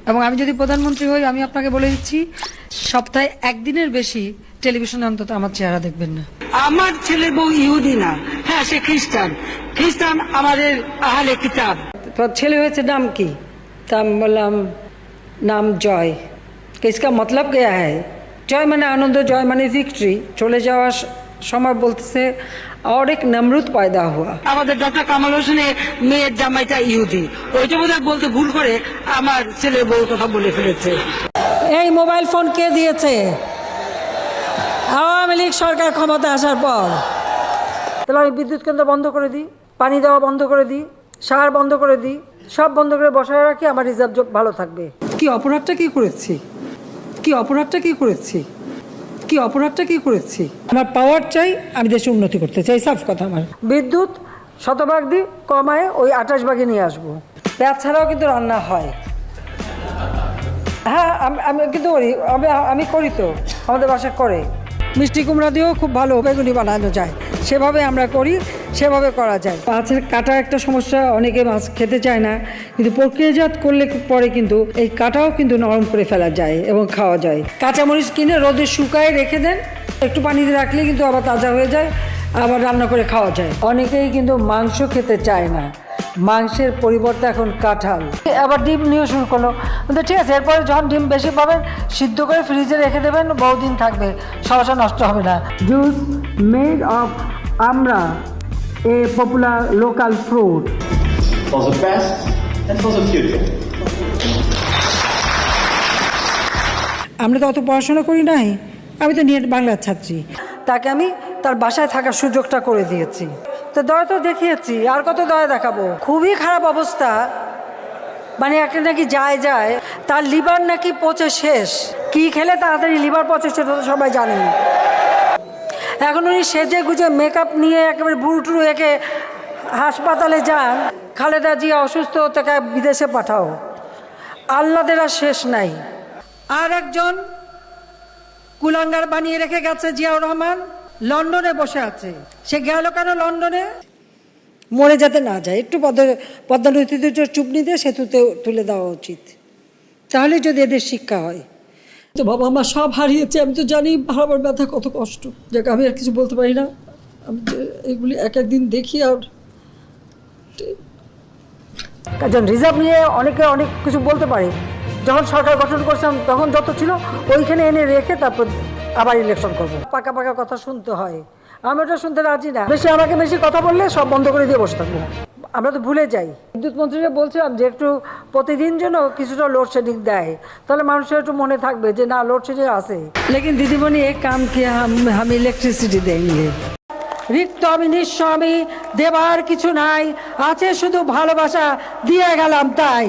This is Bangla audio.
এবং আমি যদি প্রধানমন্ত্রী হই আমি আপনাকে বলে দিচ্ছি সপ্তাহে একদিনের বেশি টেলিভিশনে অন্তত আমার চেহারা দেখবেন না। আমার ছেলে বউ ইহুদি না, হ্যাঁ সে খ্রিস্টান। খ্রিস্টান আমাদের আহলে কিতাব। तो ছেলে হয়েছে নাম কি? তা আমি বললাম নাম জয়। इसका मतलब क्या है? জয় মানে আনন্দ, জয় মানে ভিক্টরি। চলে যাওয়ার সময় বলতেছে और एक नमरूद पैदा हुआ। আমাদের ডক্টর কামাল হোসেনের মেয়ের জামাইটা ইহুদি, ওইটা বোধহয় বলতে ভুল করে আমার ছেলে বউ কথা বলে ফেলেছে। এই মোবাইল ফোন কে দিয়েছে? আওয়ামী লীগ সরকার ক্ষমতা আসার পর। তাহলে আমি বিদ্যুৎ কেন্দ্র বন্ধ করে দিই, পানি দেওয়া বন্ধ করে দিই, সার বন্ধ করে দিই, সব বন্ধ করে বসায় রাখি, আমার রিজার্ভ ভালো থাকবে। কি অপরাধটা কি করেছি? কি অপরাধটা কি করেছি? কি অপরাধটা কি করেছি? আমার পাওয়ার চাই, আমি দেশে উন্নতি করতে চাই, সাফ কথা। আমার বিদ্যুৎ শতভাগ দিই, কমায় ওই 28 ভাগে নিয়ে আসবো। পেঁয়াজ ছাড়াও কিন্তু রান্না হয়। হ্যাঁ আমি কিন্তু করি, আমি করি তো, আমাদের বাসা করে। মিষ্টি কুমড়া দিয়েও খুব ভালো বেগুনি বানানো যায়, সেভাবে আমরা করি, সেভাবে করা যায়। মাছের কাটা একটা সমস্যা, অনেকে মাছ খেতে চায় না, কিন্তু প্রক্রিয়াজাত করলে পরে কিন্তু এই কাটাও কিন্তু নরম করে ফেলা যায় এবং খাওয়া যায়। কাঁচামরিচ কিনে রোদে শুকায় রেখে দেন, একটু পানিতে রাখলে কিন্তু আবার তাজা হয়ে যায়, আবার রান্না করে খাওয়া যায়। অনেকেই কিন্তু মাংস খেতে চায় না, মাংসের পরিবর্তে এখন কাঁঠাল। আবার ডিম নিয়ে শুরু করলো, কিন্তু ঠিক আছে, এরপরে যখন ডিম বেশি পাবেন সিদ্ধ করে ফ্রিজে রেখে দেবেন, বহুদিন থাকবে, সমস্যা নষ্ট হবে না। জুস মেড অফ আমরা, a popular local fruit for the past and for the future. আমরা তো অত পড়াশোনা করি নাই, আমি তো নেট বাংলার ছাত্রী। তাকে আমি তার বাসায় থাকার সুযোগটা করে দিয়েছি, তো দয়া তো দেখিয়েছি, আর কত দয়া দেখাবো। খুবই খারাপ অবস্থা, মানে একটা নাকি যায় তার লিভার নাকি পচে শেষ। কি খেলে তাড়াতাড়ি লিভার পচে সেটা তো সবাই জানেন। এখন উনি সেজে গুজে মেকআপ নিয়ে একেবারে বুড়ুটুরু একে হাসপাতালে যান, খালেদা জিয়া অসুস্থ, তাকে বিদেশে পাঠাও। আল্লাদের আর শেষ নাই। আর একজন কুলাঙ্গার বানিয়ে রেখে গেছে জিয়াউর রহমান, লন্ডনে বসে আছে। সে গেল কেন লন্ডনে? মরে যাতে না যায়, একটু পদ্মা নদীতে চুপনি দিয়ে সেতুতে তুলে দেওয়া উচিত, তাহলে যদি এদের শিক্ষা হয়। তো বাবা আমার সব হারিয়েছে, আমি তো জানি হারাবার ব্যথা কত কষ্ট। যাক, আমি আর কিছু বলতে পারি না, আমি এগুলি এক একদিন দেখি। আর একজন রিজার্ভ নিয়ে অনেকে অনেক কিছু বলতে পারে। যখন সরকার গঠন করছিলাম তখন যত ছিল ওইখানে এনে রেখে তারপর আবার ইলেকশন করবো। পাকা পাকা কথা শুনতে হয়, আমি ওটা শুনতে রাজি না। আমাকে বেশি কথা বললে সব বন্ধ করে দিয়ে বসে থাকবো। আমরা তো ভুলে যাই। বিদ্যুৎ মন্ত্রীকে বলছিলাম যে একটু প্রতিদিন যেন কিছুটা লোডশেডিং দেয়, তাহলে মানুষের একটু মনে থাকবে যে না লোডশেডিং আছে। লেকিন দিদিমণি এক কাম কি আমি ইলেকট্রিসিটি দেंगे। রিক্ত আমি নিঃস্ব, আমি দেবার কিছু নাই, আছে শুধু ভালোবাসা, দিয়ে গেলাম তাই।